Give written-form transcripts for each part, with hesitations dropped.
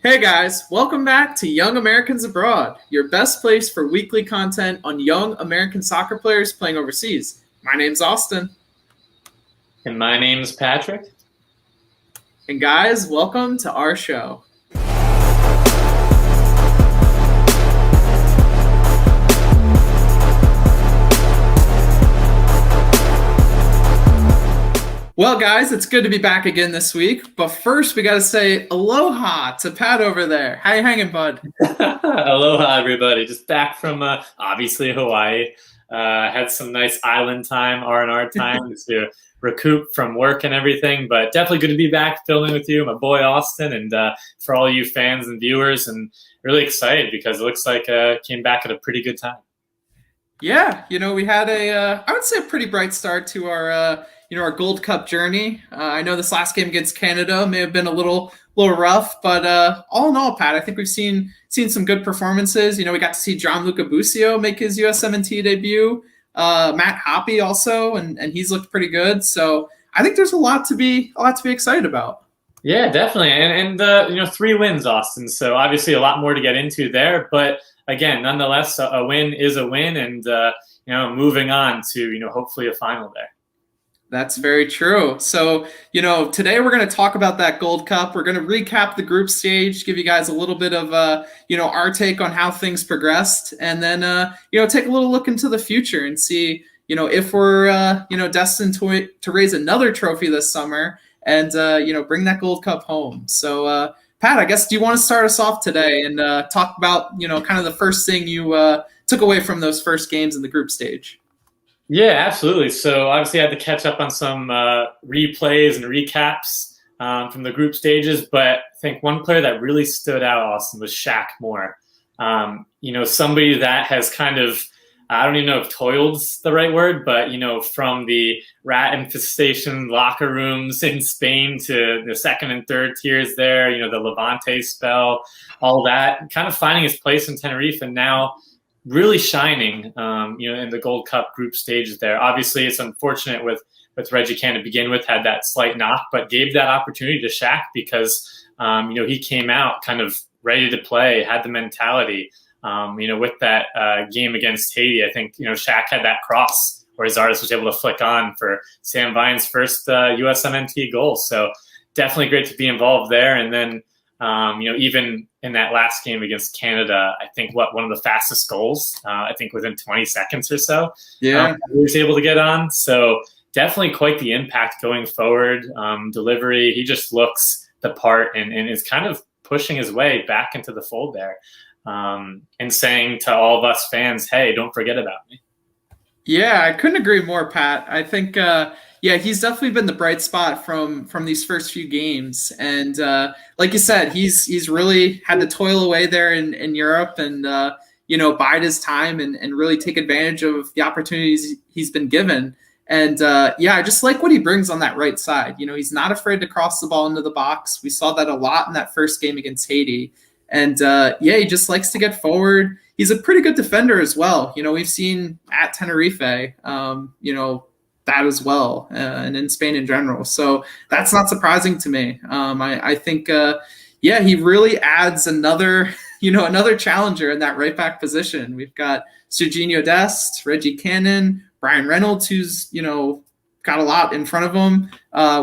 Hey guys, welcome back to Young Americans Abroad, your best place for weekly content on young American soccer players playing overseas. My name's Austin. And my name's Patrick. And guys, welcome to our show. Well, guys, it's good to be back again this week. But first, we got to say aloha to Pat over there. How you hanging, bud? Aloha, everybody. Just back from obviously Hawaii. Had some nice island time, R&R time to recoup from work and everything. But definitely good to be back filming with you, my boy Austin, and for all you fans and viewers. And really excited because it looks like came back at a pretty good time. Yeah, we had I would say a pretty bright start to our Gold Cup journey. I know this last game against Canada may have been a little rough, but all in all, Pat, I think we've seen some good performances. We got to see Gianluca Busio make his USMNT debut. Matt Hoppy also, and he's looked pretty good. So I think there's a lot to be excited about. Yeah, definitely, and 3 wins, Austin. So obviously a lot more to get into there, but again, nonetheless, a win is a win, and moving on to hopefully a final there. That's very true. So, today we're going to talk about that Gold Cup. We're going to recap the group stage, give you guys a little bit of, our take on how things progressed, and then, take a little look into the future and see, if we're, destined to raise another trophy this summer and, bring that Gold Cup home. So, Pat, I guess, do you want to start us off today and talk about, kind of the first thing you took away from those first games in the group stage? Yeah, absolutely. So obviously I had to catch up on some replays and recaps from the group stages, but I think one player that really stood out, Austin, was Shaq Moore. Somebody that has kind of, I don't even know if toiled's the right word, but, from the rat infestation locker rooms in Spain to the second and third tiers there, the Levante spell, all that, kind of finding his place in Tenerife, and now really shining, in the Gold Cup group stages there. Obviously, it's unfortunate with Reggie Can to begin with, had that slight knock, but gave that opportunity to Shaq because, he came out kind of ready to play, had the mentality. With that game against Haiti, I think, Shaq had that cross where his artist was able to flick on for Sam Vine's first USMNT goal. So definitely great to be involved there. And then, even in that last game against Canada, I think one of the fastest goals, I think within 20 seconds or so, yeah, he was able to get on. So definitely quite the impact going forward. Delivery, he just looks the part and is kind of pushing his way back into the fold there. And saying to all of us fans, hey, don't forget about me. Yeah, I couldn't agree more, Pat. I think, he's definitely been the bright spot from these first few games. And like you said, he's really had to toil away there in Europe and, bide his time and really take advantage of the opportunities he's been given. And, I just like what he brings on that right side. He's not afraid to cross the ball into the box. We saw that a lot in that first game against Haiti. And, he just likes to get forward. He's a pretty good defender as well. We've seen at Tenerife, that as well, and in Spain in general. So that's not surprising to me. I think, he really adds another challenger in that right back position. We've got Serginho Dest, Reggie Cannon, Brian Reynolds, who's, got a lot in front of him.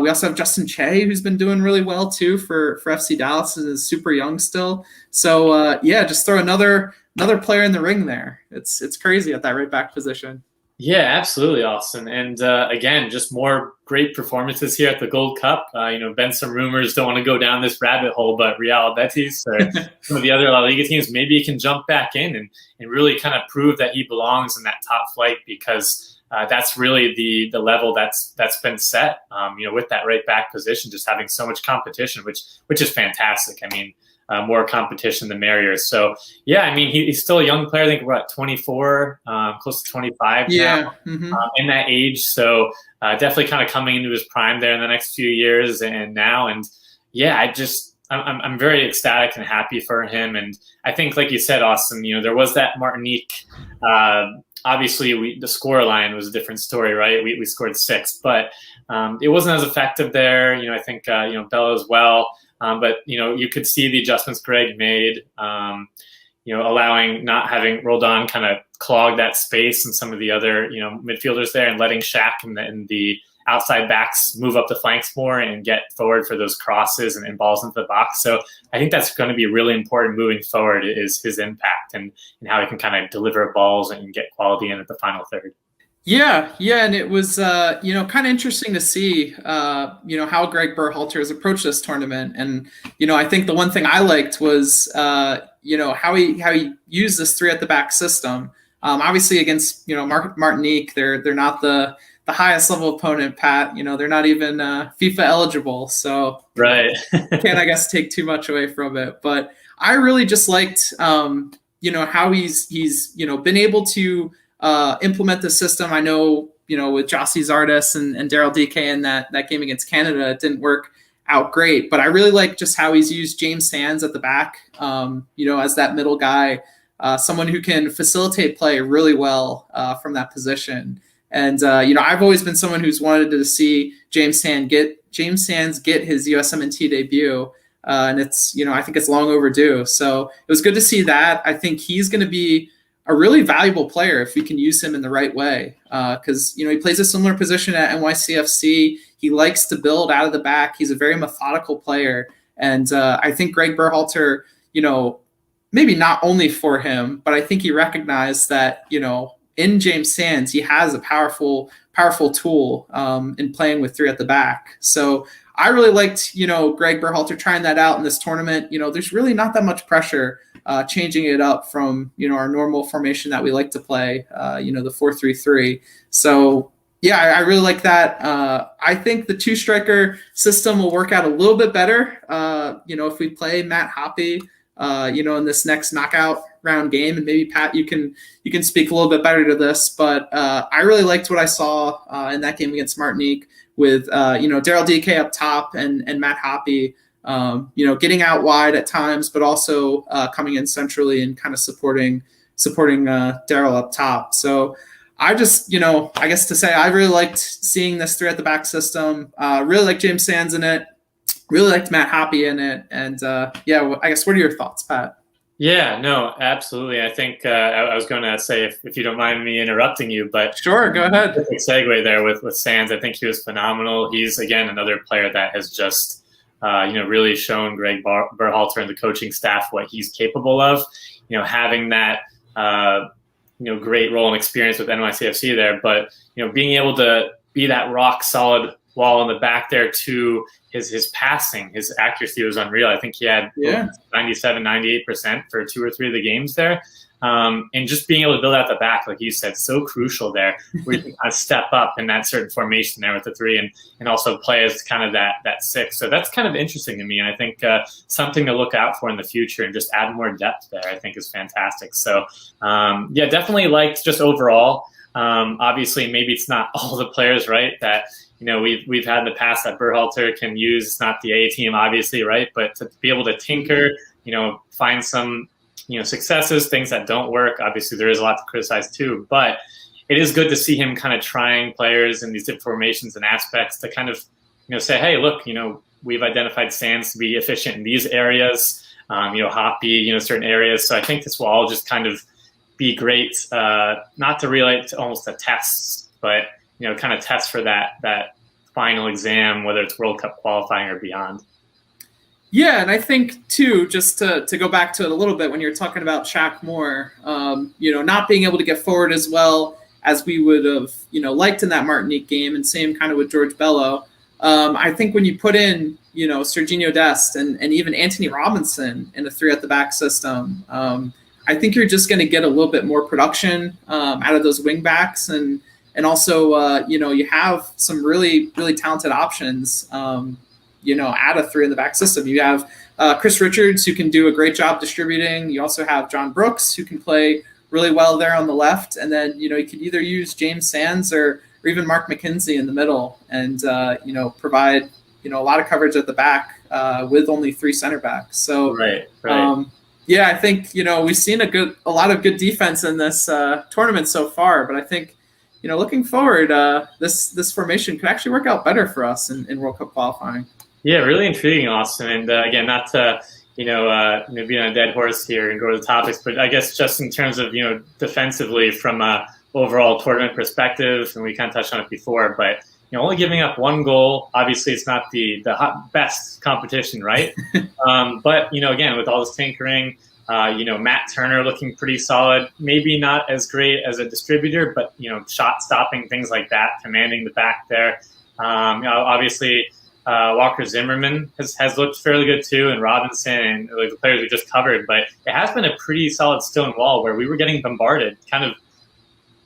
We also have Justin Che, who's been doing really well too for FC Dallas, and is super young still. So just throw another player in the ring there. It's crazy at that right back position. Yeah, absolutely, Austin. And again, just more great performances here at the Gold Cup. Been some rumors, don't want to go down this rabbit hole, but Real Betis or some of the other La Liga teams, maybe he can jump back in and really kind of prove that he belongs in that top flight, because that's really the level that's been set, with that right back position, just having so much competition, which is fantastic. I mean, more competition, the merrier. So, he's still a young player. I think we're at 24, close to 25 now, in that age. So definitely kind of coming into his prime there in the next few years and now. And I'm very ecstatic and happy for him. And I think, like you said, Austin, there was that Martinique. Obviously, the score line was a different story, right? We scored 6, but it wasn't as effective there. I think Bella as well. But, you could see the adjustments Greg made, allowing not having Roldan kind of clog that space and some of the other, midfielders there, and letting Shaq and the outside backs move up the flanks more and get forward for those crosses and balls into the box. So I think that's going to be really important moving forward, is his impact and how he can kind of deliver balls and get quality in at the final third. Yeah, and it was kind of interesting to see how Greg Berhalter has approached this tournament, and I think the one thing I liked was how he used this 3 at the back system. Obviously against Martinique, they're not the highest level opponent, Pat. They're not even FIFA eligible, so right. Can't, I guess, take too much away from it. But I really just liked how he's been able to implement the system. I know, with Jossie Zardes and Daryl DK in that game against Canada, it didn't work out great. But I really like just how he's used James Sands at the back, as that middle guy, someone who can facilitate play really well from that position. And, I've always been someone who's wanted to see James Sands get his USMNT debut. And it's, I think it's long overdue. So it was good to see that. I think he's going to be a really valuable player if we can use him in the right way. Because, he plays a similar position at NYCFC. He likes to build out of the back. He's a very methodical player. And I think Greg Berhalter, maybe not only for him, but I think he recognized that, in James Sands, he has a powerful tool in playing with 3 at the back. So I really liked, Greg Berhalter trying that out in this tournament. There's really not that much pressure changing it up from, our normal formation that we like to play, the 4-3-3. So, yeah, I really like that. I think the 2-striker system will work out a little bit better, if we play Matt Hoppe, in this next knockout round game. And maybe, Pat, you can speak a little bit better to this. But I really liked what I saw in that game against Martinique with, Daryl DK up top and Matt Hoppe, getting out wide at times, but also coming in centrally and kind of supporting Daryl up top. So I just, I guess to say I really liked seeing this 3 at the back system. Really liked James Sands in it. Really liked Matt Hoppe in it. And I guess, what are your thoughts, Pat? Yeah, no, absolutely. I think I was going to say, if you don't mind me interrupting you, but sure, go ahead. Perfect segue there with Sands. I think he was phenomenal. He's, again, another player that has just really shown Greg Berhalter and the coaching staff what he's capable of. Having that great role and experience with NYCFC there, but being able to be that rock solid wall in the back there to his passing, his accuracy was unreal. I think he had 97, 98% for 2 or 3 of the games there. And just being able to build out the back, like you said, so crucial there, where you can kind of step up in that certain formation there with the 3 and also play as kind of that 6. So that's kind of interesting to me. And I think something to look out for in the future and just add more depth there, I think, is fantastic. So, definitely liked just overall. Obviously, maybe it's not all the players, right, that we've had in the past that Berhalter can use. It's not the A team, obviously, right? But to be able to tinker, find some successes, things that don't work. Obviously, there is a lot to criticize too, but it is good to see him kind of trying players in these different formations and aspects to kind of, say, hey, look, we've identified Sands to be efficient in these areas, Hoppe, certain areas. So I think this will all just kind of be great, not to relate to almost a test, but, kind of test for that final exam, whether it's World Cup qualifying or beyond. Yeah, and I think, too, just to go back to it a little bit, when you're talking about Shaq Moore, not being able to get forward as well as we would have, liked in that Martinique game, and same kind of with George Bello. I think when you put in, Serginho Dest and even Anthony Robinson in a 3 at the back system, I think you're just going to get a little bit more production out of those wing backs. And also, you have some really, really talented options, at a 3 in the back system. You have Chris Richards, who can do a great job distributing. You also have John Brooks, who can play really well there on the left. And then, you could either use James Sands or even Mark McKenzie in the middle and, provide, a lot of coverage at the back with only 3 center backs. So, right. I think, we've seen a lot of good defense in this tournament so far, but I think, looking forward, this formation could actually work out better for us in World Cup qualifying. Yeah, really intriguing, Austin. And again, not to be on a dead horse here and go to the topics, but I guess just in terms of defensively from a overall tournament perspective, and we kind of touched on it before, but only giving up one goal. Obviously, it's not the best competition, right? But again, with all this tinkering, Matt Turner looking pretty solid. Maybe not as great as a distributor, but shot stopping, things like that, commanding the back there. Obviously. Walker Zimmerman has looked fairly good too, and Robinson and like the players we just covered. But it has been a pretty solid stone wall where we were getting bombarded.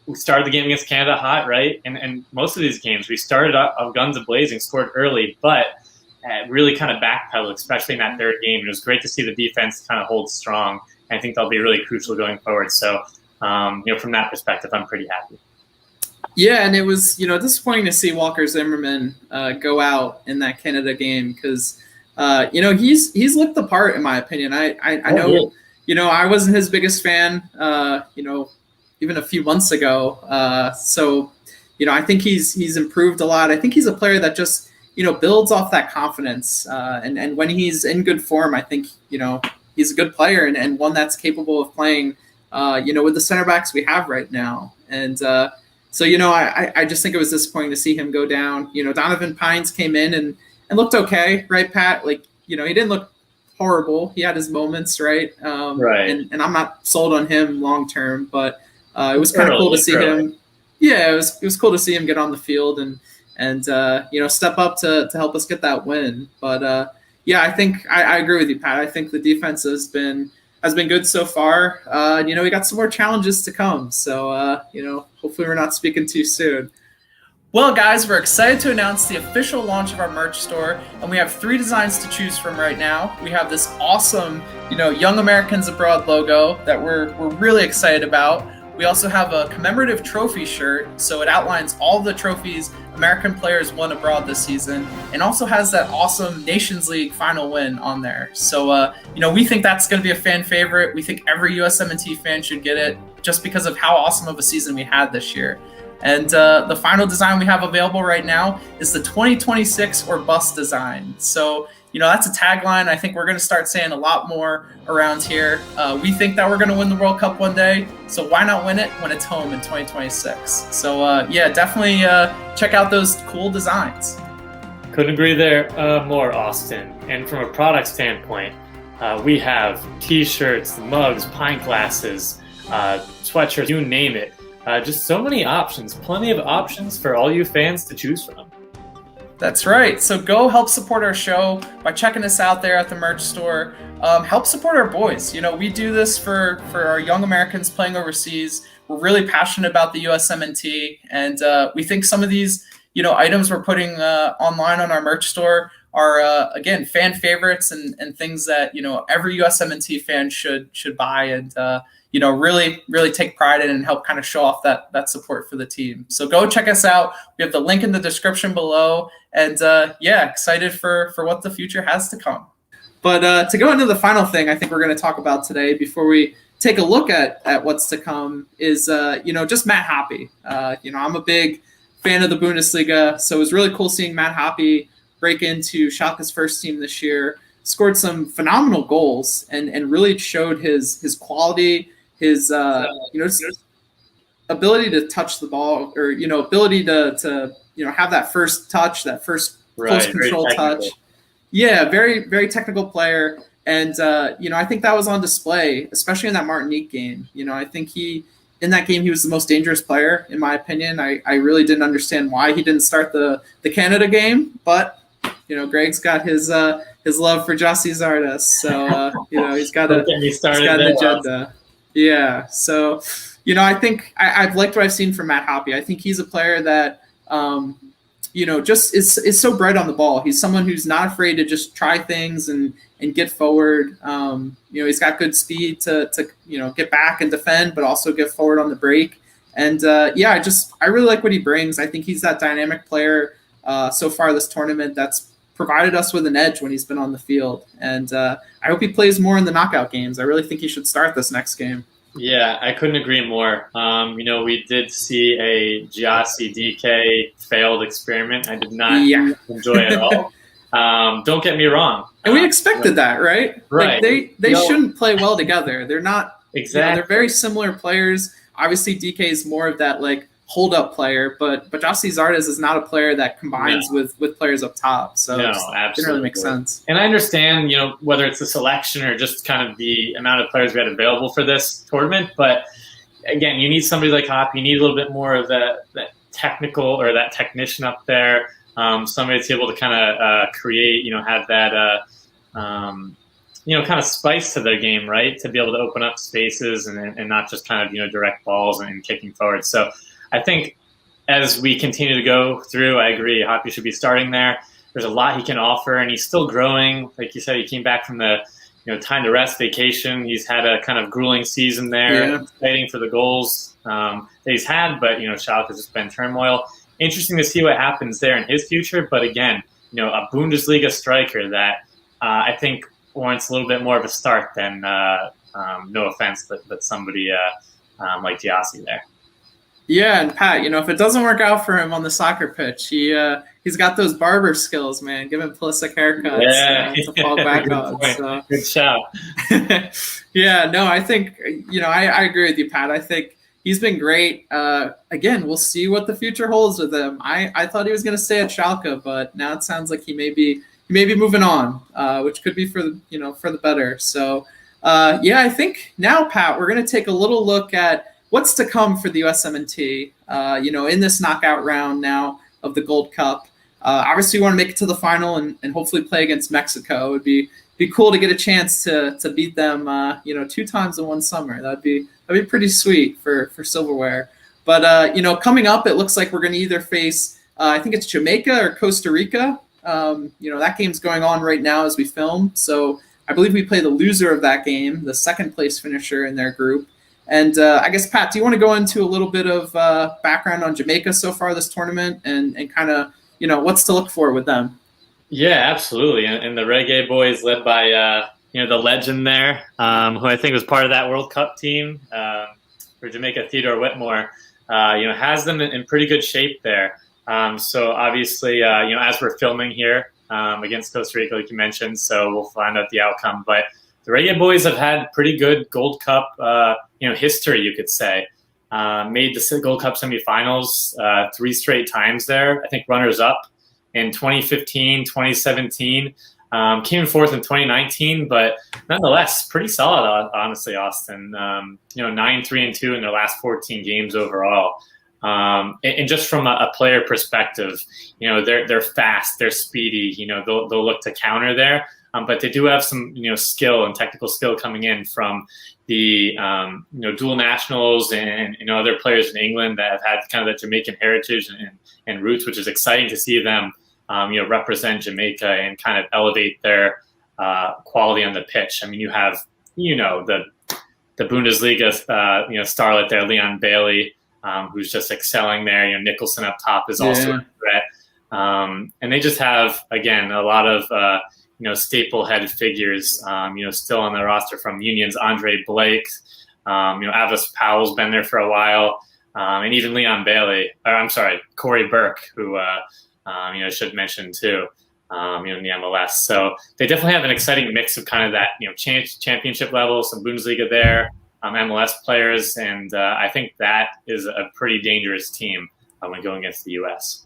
We started the game against Canada hot, right? And most of these games we started up guns a-blazing, scored early, but really kind of backpedaled, especially in that third game. And it was great to see the defense kind of hold strong. And I think that'll be really crucial going forward. So, from that perspective, I'm pretty happy. Yeah, and it was disappointing to see Walker Zimmerman go out in that Canada game because he's looked the part in my opinion. I know I wasn't his biggest fan even a few months ago. So I think he's improved a lot. I think he's a player that just builds off that confidence and when he's in good form, I think he's a good player and one that's capable of playing with the center backs we have right now and. So, I just think it was disappointing to see him go down. Donovan Pines came in and looked okay, right, Pat? Like, he didn't look horrible. He had his moments, right? Right. And I'm not sold on him long term, but it was kind of cool to see him. Yeah, it was cool to see him get on the field and step up to help us get that win. But I think I agree with you, Pat. I think the defense has been good so far. We got some more challenges to come. So, hopefully we're not speaking too soon. Well, guys, we're excited to announce the official launch of our merch store, and we have 3 designs to choose from right now. We have this awesome, Young Americans Abroad logo that we're really excited about. We also have a commemorative trophy shirt, so it outlines all the trophies American players won abroad this season, and also has that awesome Nations League final win on there. So, we think that's going to be a fan favorite. We think every USMNT fan should get it just because of how awesome of a season we had this year. And the final design we have available right now is the 2026 or bust design. So, that's a tagline I think we're going to start saying a lot more around here. We think that we're going to win the World Cup one day, so why not win it when it's home in 2026? So, definitely check out those cool designs. Couldn't agree there more, Austin. And from a product standpoint, we have T-shirts, mugs, pint glasses, sweatshirts, you name it. Just so many options, plenty of options for all you fans to choose from. That's right. So go help support our show by checking us out there at the merch store. Help support our boys. We do this for our young Americans playing overseas. We're really passionate about the USMNT, and we think some of these items we're putting online on our merch store are again fan favorites and things that every USMNT fan should buy and really take pride in and help kind of show off that support for the team. So go check us out. We have the link in the description below, and excited for what the future has to come. But to go into the final thing I think we're going to talk about today before we take a look at what's to come is just Matt Hoppe. I'm a big fan of the Bundesliga, so it was really cool seeing Matt Hoppe break into Schalke's first team this year. Scored some phenomenal goals and really showed his quality, his ability to touch the ball, or ability to have that first touch, that first close control touch. Yeah, very very technical player, and I think that was on display, especially in that Martinique game. I think in that game he was the most dangerous player in my opinion. I really didn't understand why he didn't start the Canada game, but Greg's got his love for Jossie Zardes, so he's got an agenda. Yeah, so I think I've liked what I've seen from Matt Hoppe. I think he's a player that just is so bright on the ball. He's someone who's not afraid to just try things and get forward. He's got good speed to get back and defend, but also get forward on the break. And I really like what he brings. I think he's that dynamic player so far this tournament that's provided us with an edge when he's been on the field. And I hope he plays more in the knockout games. I really think he should start this next game. Yeah, I couldn't agree more. We did see a Giassi DK failed experiment. I did not enjoy it at all. Don't get me wrong. And we expected that, right? Right. Like they shouldn't play well together. They're not Exactly. they're very similar players. Obviously, DK is more of that like hold up player, but Jossie Zardes is not a player that combines with players up top. So no, it absolutely didn't really make sense. And I understand, whether it's the selection or just kind of the amount of players we had available for this tournament, but again, you need somebody like Hopp. You need a little bit more of that technical or that technician up there. Somebody that's able to kind of create, have that, kind of spice to their game, right? To be able to open up spaces and not just kind of, direct balls and kicking forward. So I think as we continue to go through, I agree, Hoppy should be starting there. There's a lot he can offer, and he's still growing. Like you said, he came back from the time to rest vacation. He's had a kind of grueling season there, fighting for the goals that he's had, but Schalke has just been turmoil. Interesting to see what happens there in his future, but again, a Bundesliga striker that I think warrants a little bit more of a start than no offense, but somebody like Diassi there. Yeah, and Pat, if it doesn't work out for him on the soccer pitch, he's got those barber skills, man. Give him Pulisic haircuts to fall back on. So. Good shout. Yeah, no, I think I agree with you, Pat. I think he's been great. Again, we'll see what the future holds with him. I thought he was going to stay at Schalke, but now it sounds like he may be moving on, which could be for the better. So I think now, Pat, we're going to take a little look at what's to come for the USMNT, in this knockout round now of the Gold Cup. Obviously, we want to make it to the final and hopefully play against Mexico. It would be cool to get a chance to beat them, 2 times in one summer. That'd be pretty sweet for silverware. But, coming up, it looks like we're going to either face, I think it's Jamaica or Costa Rica. That game's going on right now as we film. So I believe we play the loser of that game, the second place finisher in their group. And I guess, Pat, do you want to go into a little bit of background on Jamaica so far this tournament and kind of, what's to look for with them? Yeah, absolutely. And the Reggae Boyz led by, the legend there, who I think was part of that World Cup team for Jamaica, Theodore Whitmore, has them in pretty good shape there. So obviously, as we're filming here against Costa Rica, like you mentioned, so we'll find out the outcome. But the Reggae Boyz have had pretty good Gold Cup, history, you could say. Made the Gold Cup semifinals 3 straight times there. I think runners up in 2015, 2017. Came fourth in 2019, but nonetheless, pretty solid, honestly, Austin. 9-3-2 in their last 14 games overall. And just from a player perspective, they're fast, they're speedy. They'll look to counter there. But they do have some, skill and technical skill coming in from the, dual nationals and other players in England that have had kind of that Jamaican heritage and roots, which is exciting to see them, represent Jamaica and kind of elevate their quality on the pitch. I mean, you have, the Bundesliga, starlet there, Leon Bailey, who's just excelling there. Nicholson up top is also a threat. And they just have, again, a lot of, staple head figures, still on the roster from Union's Andre Blake, Avis Powell's been there for a while, and even Leon Bailey, Corey Burke, who, I should mention too, in the MLS. So they definitely have an exciting mix of kind of that, championship level, some Bundesliga there, MLS players, and I think that is a pretty dangerous team when going against the U.S.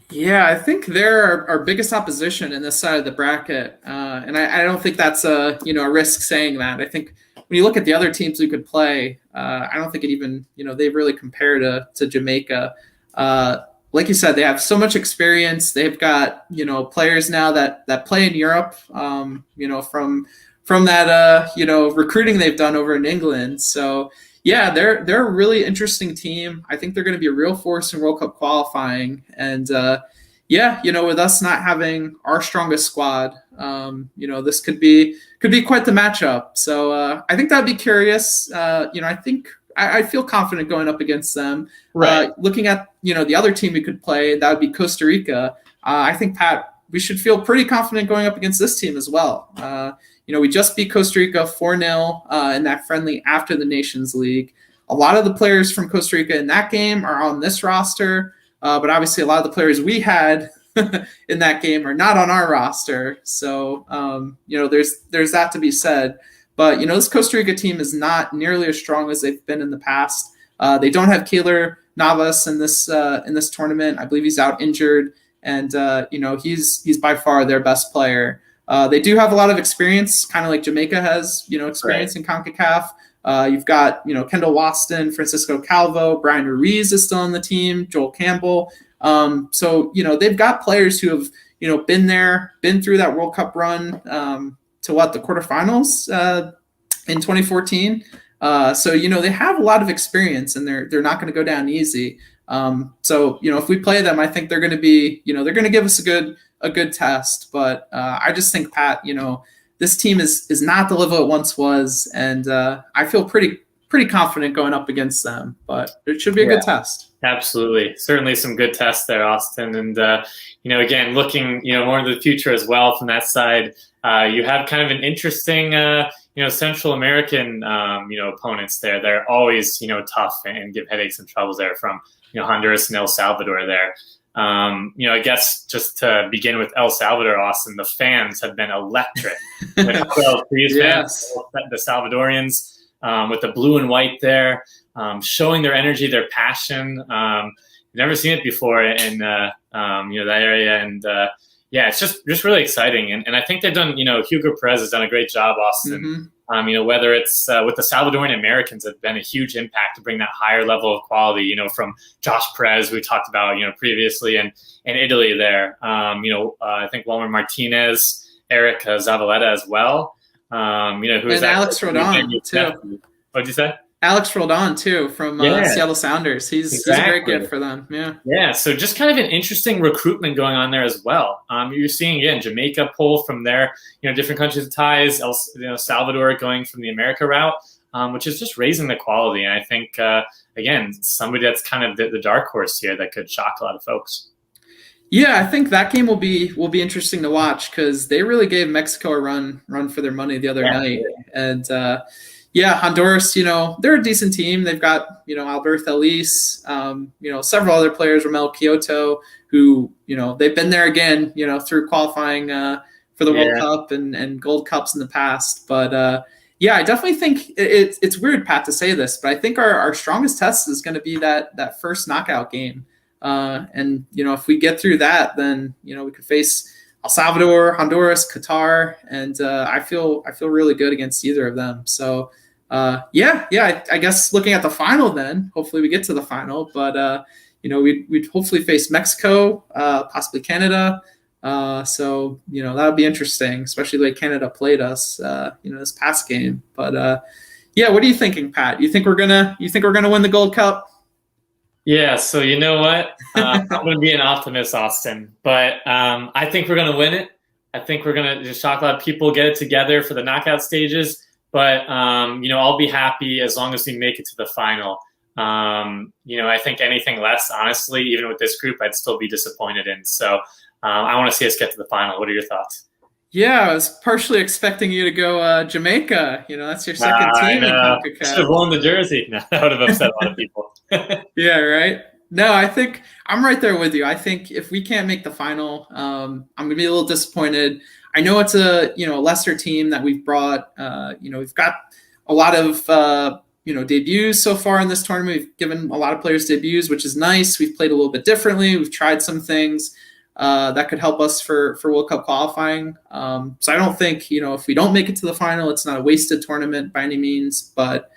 Yeah, I think they're our biggest opposition in this side of the bracket, and I don't think that's a risk saying that. I think when you look at the other teams who could play, I don't think it even they really compare to Jamaica. Like you said, they have so much experience. They've got players now that play in Europe. From that recruiting they've done over in England. So yeah, they're a really interesting team. I think they're going to be a real force in World Cup qualifying. And with us not having our strongest squad, this could be quite the matchup. So I think that'd be curious. I think I feel confident going up against them. Right. Looking at the other team we could play, that would be Costa Rica. I think, Pat, we should feel pretty confident going up against this team as well. We just beat Costa Rica 4-0 in that friendly after the Nations League. A lot of the players from Costa Rica in that game are on this roster, but obviously a lot of the players we had in that game are not on our roster. So, there's that to be said. But, this Costa Rica team is not nearly as strong as they've been in the past. They don't have Keylor Navas in this tournament. I believe he's out injured, and he's by far their best player. They do have a lot of experience, kind of like Jamaica has, experience in CONCACAF. You've got, Kendall Waston, Francisco Calvo, Brian Ruiz is still on the team, Joel Campbell. So they've got players who have, been through that World Cup run to the quarterfinals in 2014. So they have a lot of experience, and they're not going to go down easy. So if we play them, I think they're going to be, they're going to give us a good test. But I just think, Pat, this team is not the level it once was, and I feel pretty confident going up against them. But it should be a good test. Absolutely. Certainly some good tests there, Austin. And, again, looking, more into the future as well from that side, you have kind of an interesting, Central American, opponents there. They're always, tough and give headaches and troubles there from, Honduras and El Salvador there. I guess just to begin with El Salvador, Austin, the fans have been electric. Yes. Fans, the Salvadorians, with the blue and white there, showing their energy, their passion. Never seen it before in that area, and it's just really exciting. And I think they've done. Hugo Perez has done a great job, Austin. Mm-hmm. Whether it's with the Salvadorian Americans have been a huge impact to bring that higher level of quality. From Josh Perez, we talked about previously, and Italy there. I think Walmer Martinez, Eric Zavaleta as well. Who's and Alex Rodon too. What'd you say? Alex Roldan too from Seattle Sounders. He's a great gift for them. Yeah. So just kind of an interesting recruitment going on there as well. You're seeing again Jamaica pull from their different countries of ties. Salvador going from the America route, which is just raising the quality. And I think again somebody that's kind of the dark horse here that could shock a lot of folks. Yeah, I think that game will be interesting to watch because they really gave Mexico a run for their money the other night. And Honduras, they're a decent team. They've got, Albert Elise, several other players, Romel Kyoto, who, they've been there again, through qualifying for the World Cup and Gold Cups in the past. But, I definitely think it's weird, Pat, to say this, but I think our strongest test is going to be that first knockout game. And, if we get through that, then, we could face El Salvador, Honduras, Qatar, and I feel really good against either of them. So, I guess looking at the final, then hopefully we get to the final. But we'd hopefully face Mexico, possibly Canada. So that would be interesting, especially the way Canada played us, this past game. But what are you thinking, Pat? You think we're gonna win the Gold Cup? Yeah, so you know what? I'm going to be an optimist, Austin. But I think we're going to win it. I think we're going to just shock a lot of people, get it together for the knockout stages. But, I'll be happy as long as we make it to the final. I think anything less, honestly, even with this group, I'd still be disappointed in. So I want to see us get to the final. What are your thoughts? Yeah, I was partially expecting you to go Jamaica. That's your second team in CONCACAF. I should have worn the jersey. No, that would have upset a lot of people. Yeah, right. No, I think I'm right there with you. I think if we can't make the final, I'm going to be a little disappointed. I know it's a lesser team that we've brought. We've got a lot of debuts so far in this tournament. We've given a lot of players debuts, which is nice. We've played a little bit differently. We've tried some things that could help us for World Cup qualifying. So I don't think if we don't make it to the final, it's not a wasted tournament by any means. But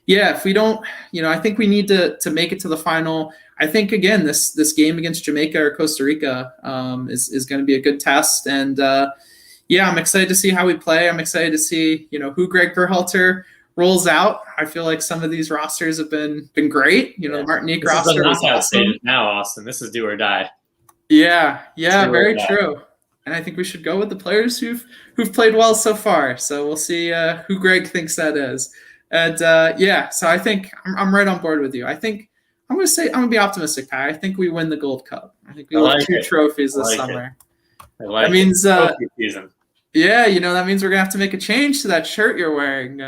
if we don't, I think we need to make it to the final. I think again this game against Jamaica or Costa Rica is going to be a good test, and I'm excited to see how we play. I'm excited to see who Greg Berhalter rolls out. I feel like some of these rosters have been great. The Martinique roster was awesome. Now, Austin, this is do or die. Yeah, very true. And I think we should go with the players who've played well so far. So we'll see who Greg thinks that is. And so I think I'm right on board with you. I think I'm going to be optimistic, Pat. I think we win the Gold Cup. I think we win 2 trophies this summer. That means that means we're going to have to make a change to that shirt you're wearing.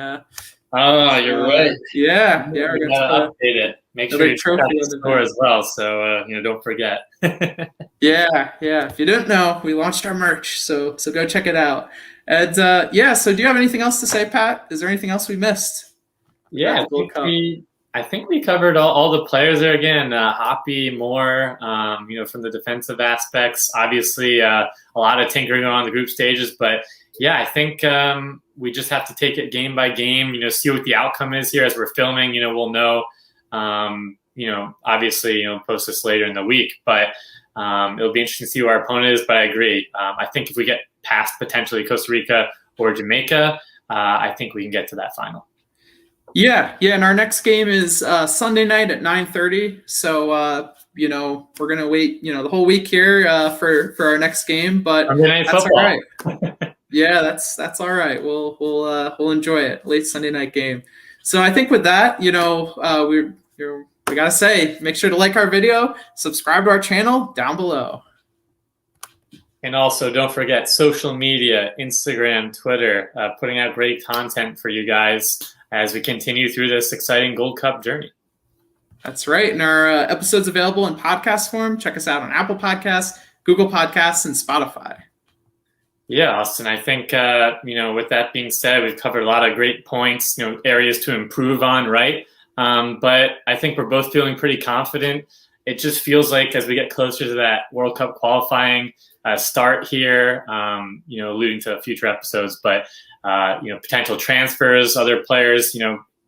Oh, you're right. Yeah, we're We gonna gotta put update it. Make sure another you check out trophy the on the store back. as well. So don't forget. Yeah. If you didn't know, we launched our merch, so go check it out. And yeah, so do you have anything else to say, Pat? Is there anything else we missed Yeah, about the Gold Cup? I think we covered all the players there again. Hoppy, Moore, from the defensive aspects. Obviously, a lot of tinkering on the group stages, but yeah, I think we just have to take it game by game. See what the outcome is here as we're filming. We'll know. Obviously, post this later in the week, but it'll be interesting to see who our opponent is. But I agree. I think if we get past potentially Costa Rica or Jamaica, I think we can get to that final. Yeah, and our next game is Sunday night at 9:30. So we're gonna wait the whole week here for our next game, but Sunday night that's football. all right. Yeah, that's all right. We'll enjoy it. Late Sunday night game. So I think with that, we gotta say, make sure to like our video, subscribe to our channel down below. And also, don't forget social media, Instagram, Twitter, putting out great content for you guys as we continue through this exciting Gold Cup journey. That's right. And our episode's available in podcast form. Check us out on Apple Podcasts, Google Podcasts, and Spotify. Yeah, Austin, I think, with that being said, we've covered a lot of great points, areas to improve on, right? But I think we're both feeling pretty confident. It just feels like as we get closer to that World Cup qualifying start here, alluding to future episodes, but, potential transfers, other players,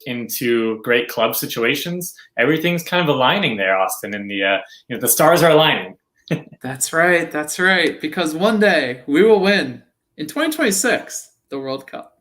into great club situations, everything's kind of aligning there, Austin, and the stars are aligning. That's right. Because one day we will win in 2026 the World Cup.